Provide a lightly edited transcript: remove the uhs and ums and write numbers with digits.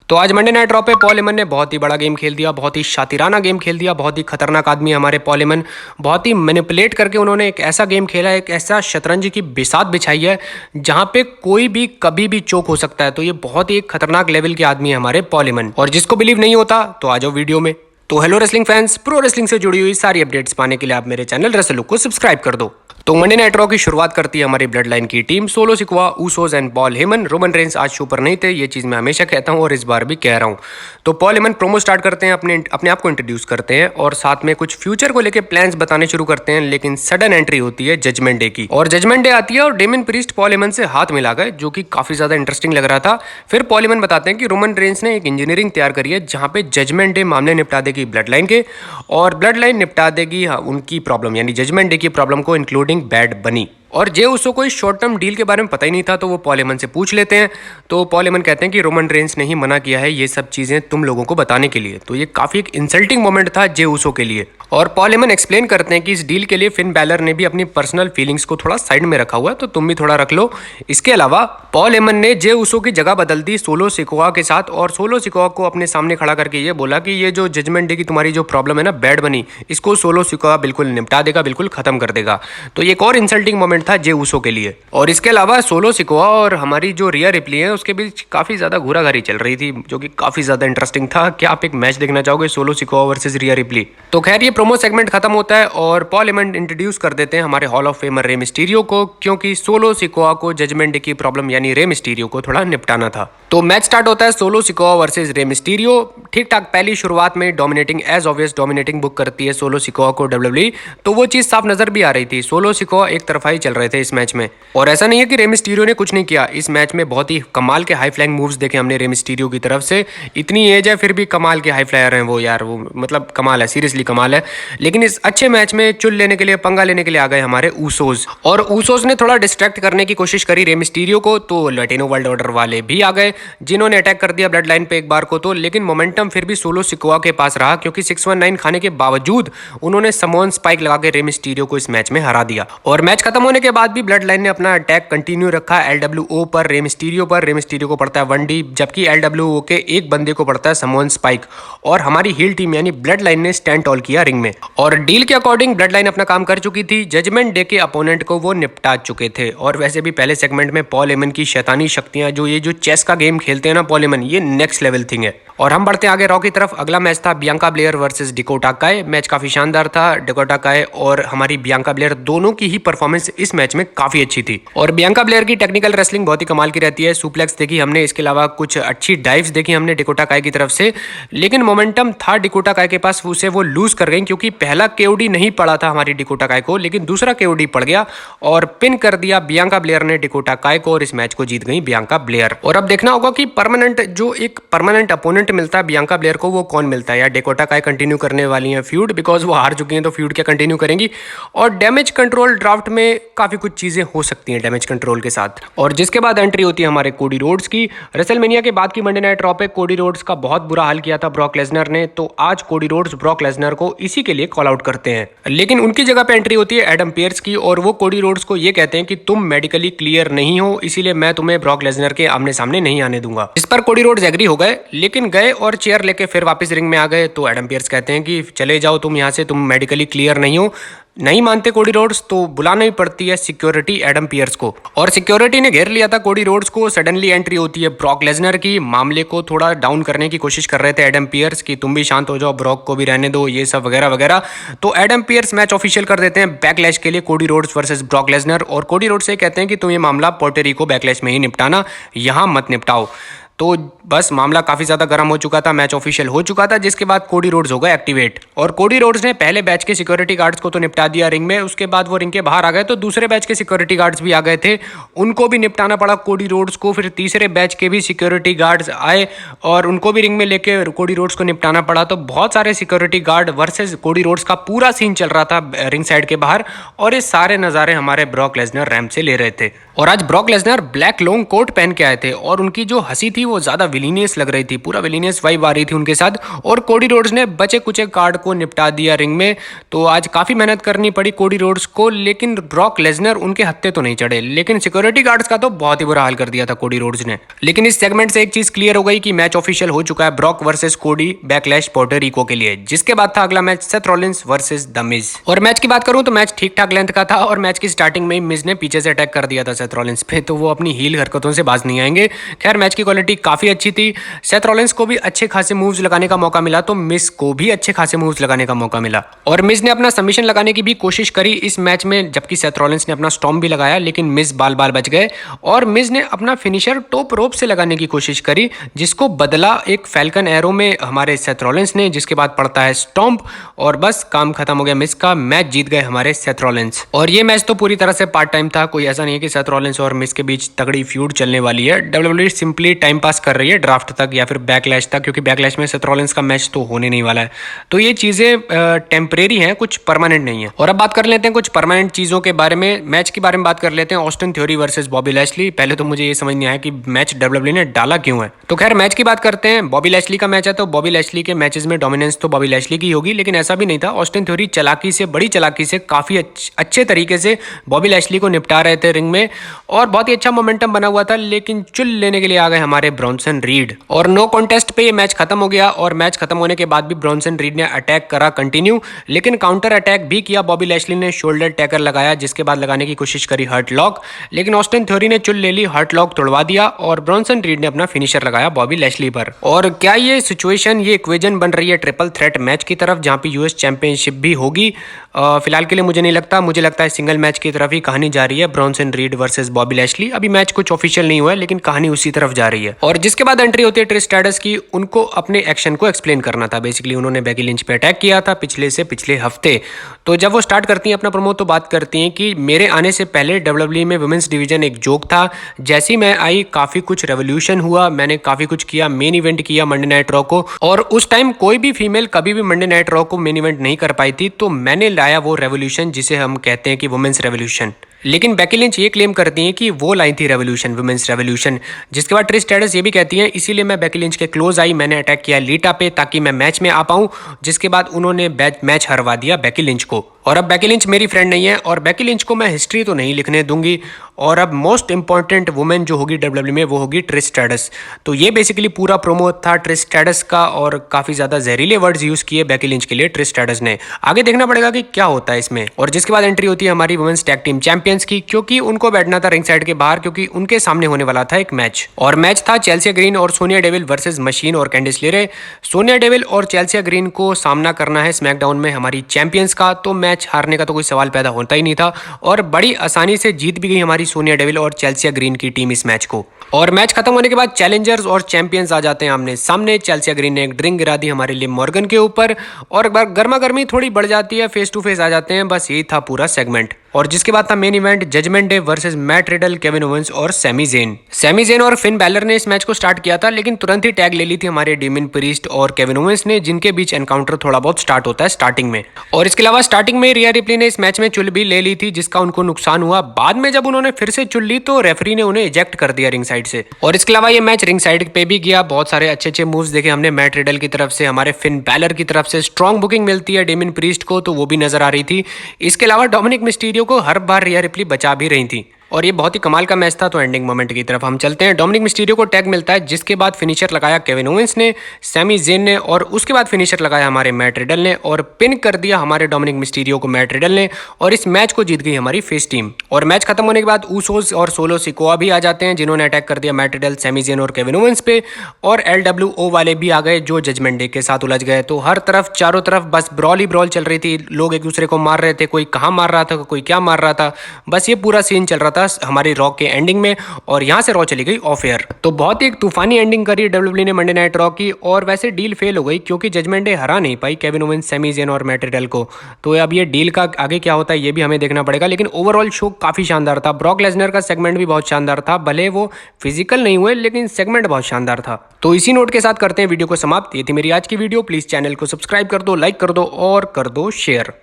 तो आज Monday night raw पे पॉल हेमन ने बहुत ही बड़ा गेम खेल दिया, बहुत ही शातिराना गेम खेल दिया। बहुत ही खतरनाक आदमी है हमारे पॉल हेमन। बहुत ही मैनिपुलेट करके उन्होंने एक ऐसा गेम खेला, एक ऐसा शतरंज की बिसात बिछाई है जहां पे कोई भी कभी भी चोक हो सकता है। तो ये बहुत ही एक खतरनाक लेवल के आदमी है हमारे पॉल हेमन। और जिसको बिलीव नहीं होता तो आ जाओ वीडियो में। तो hello wrestling fans, pro wrestling से जुड़ी हुई सारी अपडेट्स पाने के लिए आप मेरे चैनल रेसलुक को सब्सक्राइब कर दो। तो मंडे नाइट रॉ की शुरुआत करती है हमारी ब्लड लाइन की team solo Sikoa, Usos and Paul Heyman. Roman Reigns आज शो पर नहीं थे, ये चीज मैं हमेशा कहता हूं और इस बार भी कह रहा हूं। तो पॉल हेमन प्रोमो स्टार्ट करते हैं, अपने आप को इंट्रोड्यूस करते हैं और साथ में कुछ फ्यूचर को लेकर प्लान्स बताने शुरू करते हैं। लेकिन सडन एंट्री होती है जजमेंट डे की, और जजमेंट डे आती है और डेमियन प्रीस्ट पॉल हेमन से हाथ मिला गए, जो कि काफी ज्यादा इंटरेस्टिंग लग रहा था। फिर पॉल हेमन बताते हैं कि रोमन रेंस ने एक इंजीनियरिंग तैयार करी है जहां पे जजमेंट डे मामले निपटा देगी ब्लड लाइन के, और ब्लड लाइन निपटा देगी उनकी प्रॉब्लम, यानी जजमेंट डे की प्रॉब्लम को, इंक्लूडिंग बैड बनी। और जे उसको कोई शॉर्ट टर्म डील के बारे में पता ही नहीं था, तो वो पॉल हेमन से पूछ लेते हैं। तो पॉल हेमन कहते हैं कि रोमन रेंस ने ही मना किया है ये सब चीजें तुम लोगों को बताने के लिए। तो ये काफी एक इंसल्टिंग मोमेंट था जे उसो के लिए। और पॉल हेमन एक्सप्लेन करते हैं कि इस डील के लिए फिन बैलर ने भी अपनी पर्सनल फीलिंग्स को थोड़ा साइड में रखा हुआ है, तो तुम भी थोड़ा रख लो। इसके अलावा पॉल हेमन ने जे उसो की जगह बदल दी सोलो सिकोआ के साथ, और सोलो सिकोआ को अपने सामने खड़ा करके ये बोला कि ये जो जजमेंट डे की तुम्हारी जो प्रॉब्लम है ना, बैड बनी, इसको सोलो सिकोआ बिल्कुल निपटा देगा, बिल्कुल खत्म कर देगा। तो ये एक और इंसल्टिंग मोमेंट था जे उसो के लिए। और इसके अलावा सोलो सिकोआ और हमारी जो रिया रिप्ली है उसके बीच काफी ज्यादा घूराघारी चल रही थी, जो कि काफी ज्यादा इंटरेस्टिंग था। क्या आप एक मैच देखना चाहोगे, सोलो सिकोआ वर्सेस रिया रिप्ली? तो खैर ये प्रोमो सेगमेंट खत्म होता है और पॉल हेमन इंट्रोड्यूस कर देते हैं हमारे hall of famer Rey Mysterio को, क्योंकि सोलो सिकोआ को जजमेंट डे की प्रॉब्लम यानी रे मिस्टीरियो को थोड़ा निपटाना था। तो मैच स्टार्ट होता है Solo Sikoa versus Rey Mysterio. ठीक ठाक पहली शुरुआत में dominating, as obvious dominating book करती है सोलो सिकोआ को डब्ल्यूडब्ल्यूई, तो वो चीज साफ नजर भी आ रही थी। सोलो सिकोआ एक तरफा ही चल रहे थे इस मैच में, और ऐसा नहीं है कि रे मिस्टीरियो ने कुछ नहीं किया। इस मैच में बहुत ही कमाल के हाई फ्लाइंग मूव्स देखे हमने रे मिस्टीरियो की तरफ से। इतनी एज है फिर भी कमाल के हाई फ्लायर हैं वो, यार वो मतलब कमाल है, सीरियसली कमाल है। लेकिन इस अच्छे मैच में चुल लेने के लिए, पंगा लेने के लिए आ गए हमारे ऊसोस, और ऊसोस ने थोड़ा डिस्ट्रैक्ट करने की कोशिश करी रे मिस्टीरियो को। तो लैटिनो वर्ल्ड ऑर्डर वाले भी आ गए जिन्होंने अटैक कर दिया ब्लड लाइन पे एक बार को। तो लेकिन मोमेंटम फिर भी सोलो सिकोआ के पास रहा, क्योंकि 619 खाने के बावजूद उन्होंने समोन स्पाइक लगा के रे मिस्टीरियो को इस मैच में हरा दिया। और मैच खत्म होने के बाद भी ब्लड लाइन ने अपना अटैक कंटिन्यू रखा एलडब्ल्यूओ पर, रे मिस्टीरियो पर। रे मिस्टीरियो को पड़ता है 1D, जबकि एलडब्ल्यूओ के एक बंदे को पड़ता है समोन स्पाइक। और हमारी हील टीम यानी ब्लड लाइन ने स्टैंड टॉल किया रिंग में, और डील के अकॉर्डिंग ब्लड लाइन अपना काम कर चुकी थी। जजमेंट डे के अपोनेंट को वो निपटा चुके थे। और वैसे भी पहले सेगमेंट में पॉल हेमन की शैतानी शक्तियां, जो ये जो चेस का गेम खेलते हैं ना पॉल हेमन, ये नेक्स्ट लेवल थिंग है। और हम बढ़ते आगे रॉ की तरफ। अगला मैच था बियांका ब्लेयर वर्सेस डिकोटा काय। मैच काफी शानदार था। डिकोटा काय और हमारी बियांका ब्लेयर दोनों की ही परफॉर्मेंस इस मैच में काफी अच्छी थी। और बियांका ब्लेयर की टेक्निकल रेसलिंग बहुत ही कमाल की रहती है। सुप्लेक्स देखी हमने, इसके अलावा कुछ अच्छी डाइव्स देखी हमने डिकोटा काय की तरफ से। लेकिन मोमेंटम था डिकोटा काय के पास, उसे वो लूज कर गई, क्योंकि पहला केओडी नहीं पड़ा था हमारी डिकोटा काय को, लेकिन दूसरा केओडी पड़ गया और पिन कर दिया बियांका ब्लेयर ने डिकोटा काय को, और इस मैच को जीत गई बियांका ब्लेयर। और अब देखना होगा कि परमानेंट, जो एक परमानेंट अपोनेंट मिलता है बियांका ब्लेयर को, वो कौन मिलता है। या डिकोटा काय कंटिन्यू करने वाली है फ्यूड, बिकॉज वो हार चुकी हैं, तो फ्यूड क्या कंटिन्यू करेंगी। और डैमेज कंट्रोल ड्राफ्ट में काफी कुछ चीजें हो सकती हैं डैमेज कंट्रोल के साथ। और जिसके बाद एंट्री होती है हमारे कोडी रोड्स की। रेसलमेनिया के बाद की मंडे नाइट रॉ पे कोडी रोड्स का बहुत बुरा हाल किया था ब्रॉक लेसनर ने, तो आज कोडी रोड्स ब्रॉक लेसनर को इसी के लिए कॉल आउट करते हैं। लेकिन उनकी जगह पे एंट्री होती है एडम पियर्स की, और वो कोडी रोड्स को ये कहते हैं कि तुम मेडिकली क्लियर नहीं हो, इसीलिए मैं तुम्हें ब्रॉक लेसनर के आमने सामने नहीं आने दूंगा। इस पर कोडी रोड्स एग्री हो गए, लेकिन गए और चेयर लेके फिर वापस रिंग में आ गए। तो एडम पियर्स कहते हैं कि चले जाओ तुम यहाँ से, तुम मेडिकली क्लियर नहीं हो। नहीं मानते कोडी रोड्स, तो बुलाना ही पड़ती है सिक्योरिटी एडम पियर्स को, और सिक्योरिटी ने घेर लिया था कोडी रोड्स को। सडनली एंट्री होती है ब्रॉक लेसनर की। मामले को थोड़ा डाउन करने की कोशिश कर रहे थे एडम पियर्स कि तुम भी शांत हो जाओ, ब्रॉक को भी रहने दो, ये सब वगैरह वगैरह। तो एडम पियर्स मैच ऑफिशियल कर देते हैं बैकलैश के लिए, Cody Rhodes versus Brock Lesnar. और कोडी रोड्स से कहते हैं कि तुम ये मामला पोर्टोरिको बैकलैश में ही निपटाना, यहाँ मत निपटाओ। तो बस मामला काफी ज्यादा गर्म हो चुका था, मैच ऑफिशियल हो चुका था, जिसके बाद कोडी रोड्स हो गए एक्टिवेट। और कोडी रोड्स ने पहले बैच के सिक्योरिटी गार्ड्स को तो निपटा दिया रिंग में, उसके बाद वो रिंग के बाहर आ गए, तो दूसरे बैच के सिक्योरिटी गार्ड्स भी आ गए थे, उनको भी निपटाना पड़ा कोडी रोड्स को। फिर तीसरे बैच के भी सिक्योरिटी गार्ड्स आए और उनको भी रिंग में लेके कोडी रोड्स को निपटाना पड़ा। तो बहुत सारे security guard versus Cody Rhodes का पूरा सीन चल रहा था रिंग साइड के बाहर, और ये सारे नज़ारे हमारे ब्रॉक लेसनर रैंप से ले रहे थे। और आज Brock Lesnar black long coat पहन के आए थे और उनकी जो हंसी थी वो ज्यादा विलीनियस लग रही थी, पूरा विलीनियस वाइब आ रही थी उनके साथ। और कोडी रोड्स ने बचे कुचे कार्ड को निपटा दिया रिंग में। तो आज काफी मेहनत करनी पड़ी कोडी रोड्स को, लेकिन ब्रॉक लेसनर उनके हत्थे तो नहीं चढ़े, लेकिन सिक्योरिटी गार्ड्स का तो बहुत ही बुरा हाल कर दिया था कोडी रोड्स ने। लेकिन इस सेगमेंट से एक चीज क्लियर हो गई कि मैच ऑफिशियल हो चुका है ब्रॉक वर्सेस कोडी बैकलैश पोर्टो रिको के लिए, जिसके बाद था अगला match Seth Rollins versus the Miz. और मैच की बात करूं तो मैच ठीक ठाक लेंथ का था और मैच की स्टार्टिंग में मिज ने पीछे से अटैक कर दिया था सेथ रॉलिंस पे, तो वो अपनी हील हरकतों से बाज नहीं आएंगे। खैर मैच की क्वालिटी काफी अच्छी थी, सेथ रॉलिंस को भी अच्छे खासे मूव्स लगाने का मौका मिला, तो मिज को भी अच्छे खासे मूव्स लगाने का मौका मिला। और मिज ने अपना सबमिशन लगाने की भी कोशिश करी इस मैच में, जबकि सेथ रॉलिंस ने अपना स्टॉर्म भी लगाया, लेकिन मिज बाल बाल बच गए। और मिज ने अपना फिनिशर टॉप रोप से लगाने की कोशिश करी, जिसको बदला एक फैल्कन एरो में हमारे सेथ रॉलिंस ने, जिसके बाद पड़ता है स्टॉम्प और बस काम खत्म हो गया मिज का, मैच जीत गए हमारे सेथ रॉलिंस। और ये मैच तो पूरी तरह से पार्ट टाइम था, कोई ऐसा नहीं है कि सेथ रॉलिंस और मिज के बीच तगड़ी फ्यूड चलने वाली है। डब्ल्यूडब्ल्यूई सिंपली टाइम पास कर रही है ड्राफ्ट तक या फिर बैकलैश तक, क्योंकि बैकलैश में सेथ रॉलिंस का मैच तो होने नहीं वाला है। तो ये चीजें टेम्परेरी हैं, कुछ परमानेंट नहीं है। और अब बात कर लेते हैं कुछ परमानेंट चीजों के बारे में, मैच के बारे में बात कर लेते हैं Austin theory versus Bobby Lashley. पहले तो मुझे ये समझ नहीं आया कि मैच डब्ल्यूडब्ल्यूई ने डाला क्यों है। तो खैर मैच की बात करते हैं, बॉबी लैशली का मैच है तो बॉबी लैशली के मैचेस में डोमिनेंस तो बॉबी लैशली की होगी, लेकिन ऐसा भी नहीं था। ऑस्टिन थ्योरी चालाकी से, बड़ी चालाकी से, काफी अच्छे तरीके से बॉबी लैशली को निपटा रहे थे रिंग में और बहुत ही अच्छा मोमेंटम बना हुआ था, लेकिन चुल लेने के लिए आ गए हमारे ब्रॉन्सन रीड और नो कॉन्टेस्ट पे ये मैच खत्म हो गया। और मैच खत्म होने के बाद भी ब्रॉन्सन रीड ने अटैक करा कंटिन्यू, लेकिन काउंटर अटैक भी किया बॉबी लैशली ने, शोल्डर टैकर लगाया, जिसके बाद लगाने की कोशिश करी हर्ट लॉक, लेकिन ऑस्टिन थ्योरी ने चुल ले ली, हर्ट लॉक तोड़वा दिया और ब्रॉन्सन रीड ने अपना फिनिशर लगाया बॉबी लैशली पर। और क्या ये सिचुएशन, ये इक्वेजन बन रही है ट्रिपल थ्रेट मैच की तरफ, जहां पे यूएस चैंपियनशिप भी होगी? फिलहाल के लिए मुझे नहीं लगता, मुझे लगता है सिंगल मैच की तरफ ही कहानी जा रही है, Bronson read versus Bobby Lashley. अभी मैच कुछ ऑफिशियल नहीं हुआ है, लेकिन कहानी उसी तरफ जा रही है। और जिसके बाद एंट्री होती है ट्रिश स्ट्रैटस की, उनको अपने एक्शन को एक्सप्लेन करना था। बेसिकली उन्होंने बेकी लिंच पे अटैक किया था पिछले हफ्ते। तो जब वो स्टार्ट करती हैं अपना प्रोमो तो बात करती हैं कि मेरे आने से पहले डब्ल्यूडब्ल्यूई में वुमेन्स डिवीजन एक जोक था, जैसी मैं आई काफी कुछ रेवोल्यूशन हुआ, मैंने काफी कुछ किया, मेन इवेंट किया मंडे नाइट रॉ को, और उस टाइम कोई भी फीमेल कभी भी मंडे नाइट रॉ को मेन इवेंट नहीं कर पाई थी, तो मैंने लाया वो रेवोल्यूशन जिसे हम कहते हैं कि वुमेन्स रेवोल्यूशन। लेकिन बेकी लिंच ये क्लेम करती हैं कि वो लाई थी रेवोल्यूशन, वुमेन्स रेवोल्यूशन। जिसके बाद ट्रिश स्ट्रैटस ये भी कहती हैं इसीलिए मैं बेकी लिंच के क्लोज आई, मैंने अटैक किया लीटा पे ताकि मैं मैच में आ पाऊं, जिसके बाद उन्होंने मैच हरवा दिया बेकी लिंच को। और अब बेकी लिंच मेरी फ्रेंड नहीं है और बेकी लिंच को मैं हिस्ट्री तो नहीं लिखने दूंगी। और अब मोस्ट इंपॉर्टेंट वुमेन जो होगी डब्ल्यूडब्ल्यूई में वो होगी ट्रिश स्ट्रैटस। तो ये बेसिकली पूरा प्रोमो था ट्रिश स्ट्रैटस का और काफी ज्यादा जहरीले वर्ड्स यूज किए बेकी लिंच के लिए ट्रिश स्ट्रैटस ने। आगे देखना पड़ेगा कि क्या होता है इसमें। और जिसके बाद एंट्री होती है हमारी वुमेन्स टैग टीम चैंपियंस की, क्योंकि उनको बैठना था रिंग साइड के बाहर, क्योंकि उनके सामने होने वाला था एक मैच। और मैच था चेल्सिया ग्रीन और सोनिया डेविल वर्सेस मशीन और कैंडिस लेरे। सोनिया डेविल और चेल्सिया ग्रीन को सामना करना है स्मैकडाउन में हमारी चैंपियंस का, तो मैच हारने का तो कोई सवाल पैदा होता ही नहीं था। और बड़ी आसानी से जीत भी गई हमारी सोनिया डेविल और चेल्सिया ग्रीन की टीम इस मैच को। और मैच खत्म होने के बाद चैलेंजर्स और चैंपियंस आ जाते हैं आमने सामने। चेल्सिया ग्रीन ने एक ड्रिंक गिरा दी हमारे लिव मॉर्गन के ऊपर और गर्मा गर्मी थोड़ी बढ़ जाती है, फेस टू फेस आ जाते हैं। बस यही था पूरा सेगमेंट। और जिसके बाद था main event Judgment Day versus Matt Riddle, Kevin Owens और सैमी ज़ेन और फिन बैलर ने इस मैच को स्टार्ट किया था, लेकिन तुरंत ही टैग ले ली थी हमारे डेमिन प्रीस्ट और केविन ओवेंस ने, जिनके बीच एनकाउंटर थोड़ा बहुत स्टार्ट होता है स्टार्टिंग में। और इसके अलावा स्टार्टिंग में रिया रिप्ली ने इस मैच में चुल भी ले ली थी, जिसका उनको नुकसान हुआ। बाद में जब उन्होंने फिर से चुल ली तो रेफरी ने उन्हें इजेक्ट कर दिया रिंग साइड से। और इसके अलावा ये मैच रिंग साइड पे भी गया, बहुत सारे अच्छे मूव्स देखे हमने मैट रिडल की तरफ से, हमारे फिन बैलर की तरफ से स्ट्रॉन्ग बुकिंग मिलती है डेमिन प्रीस्ट को, तो वो भी नजर आ रही थी। इसके अलावा डोमिनिक मिस्टीरियो को हर बार रिया रिप्ली बचा भी रही थी और ये बहुत ही कमाल का मैच था। तो एंडिंग मोमेंट की तरफ हम चलते हैं। डोमिनिक मिस्टीरियो को टैग मिलता है, जिसके बाद फिनिशर लगाया केविन ओवेंस ने, सैमी ज़ेन ने, और उसके बाद फिनिशर लगाया हमारे मैट रिडल ने और पिन कर दिया हमारे डोमिनिक मिस्टीरियो को मैट रिडल ने। और इस मैच को जीत गई हमारी फेस टीम। और मैच खत्म होने के बाद ऊसोस और सोलो सिकोआ भी आ जाते हैं, जिन्होंने अटैक कर दिया मैट रिडल, सैमी ज़ेन और केविन ओवेंस पे। और LWO वाले भी आ गए जो जजमेंट डे के साथ उलझ गए। तो हर तरफ चारों तरफ बस ब्रॉल ही ब्रॉल चल रही थी, लोग एक दूसरे को मार रहे थे, कोई कहाँ मार रहा था, कोई क्या मार रहा था, बस ये पूरा सीन चल रहा था हमारी रॉक के एंडिंग में। और यहां से रॉ चली गई ऑफ एयर। तो बहुत ही एक तूफानी एंडिंग करी डब्ल्यूडब्ल्यूई ने मंडे नाइट रॉ की। और वैसे डील फेल हो गई क्योंकि जजमेंट डे हरा नहीं पाई केविन ओवेंस, सैमी ज़ेन और मैट रिडल को। तो अब ये डील का आगे क्या होता है ये भी हमें देखना पड़ेगा। लेकिन ओवरऑल शो काफी शानदार था। ब्रॉक लेसनर का सेगमेंट भी बहुत शानदार था, भले वो फिजिकल नहीं हुए लेकिन सेगमेंट बहुत शानदार था। तो इसी नोट के साथ करते हैं वीडियो को समाप्त। ये थी मेरी आज की वीडियो। प्लीज चैनल को सब्सक्राइब कर दो, लाइक कर दो और कर दो शेयर।